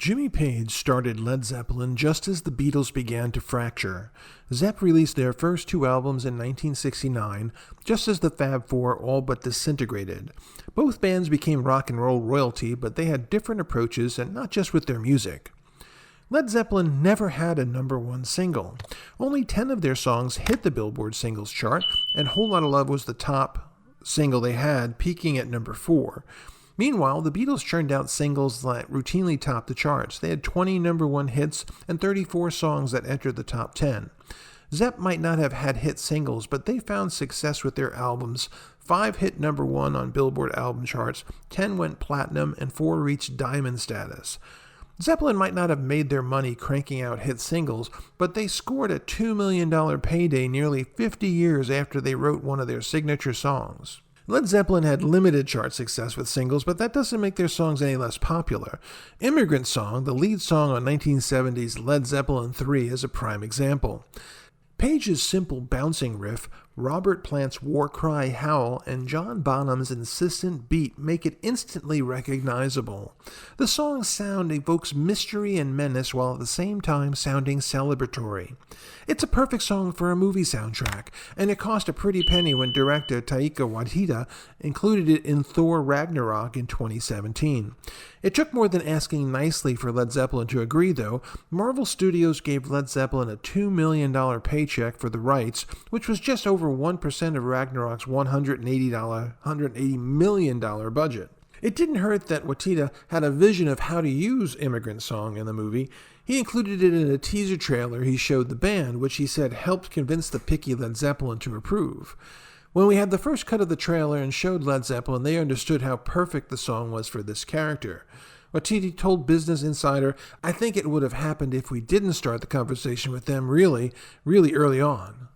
Jimmy Page started Led Zeppelin just as the Beatles began to fracture. Zepp released their first two albums in 1969, just as the Fab Four all but disintegrated. Both bands became rock and roll royalty, but they had different approaches, and not just with their music. Led Zeppelin never had a number one single. Only 10 of their songs hit the Billboard singles chart, and Whole Lotta Love was the top single they had, peaking at number 4. Meanwhile, the Beatles churned out singles that routinely topped the charts. They had 20 number one hits and 34 songs that entered the top 10. Zepp might not have had hit singles, but they found success with their albums. 5 hit number one on Billboard album charts, 10 went platinum, and 4 reached diamond status. Zeppelin might not have made their money cranking out hit singles, but they scored a $2 million payday nearly 50 years after they wrote one of their signature songs. Led Zeppelin had limited chart success with singles, but that doesn't make their songs any less popular. Immigrant Song, the lead song on 1970's Led Zeppelin III, is a prime example. Page's simple bouncing riff, Robert Plant's war cry howl, and John Bonham's insistent beat make it instantly recognizable. The song's sound evokes mystery and menace while at the same time sounding celebratory. It's a perfect song for a movie soundtrack, and it cost a pretty penny when director Taika Waititi included it in Thor Ragnarok in 2017. It took more than asking nicely for Led Zeppelin to agree, though. Marvel Studios gave Led Zeppelin a $2 million paycheck for the rights, which was just over 1% of Ragnarok's $180 million budget. It didn't hurt that Waititi had a vision of how to use Immigrant Song in the movie. He included it in a teaser trailer he showed the band, which he said helped convince the picky Led Zeppelin to approve. When we had the first cut of the trailer and showed Led Zeppelin, they understood how perfect the song was for this character. Waititi told Business Insider, "I think it would have happened if we didn't start the conversation with them really early on."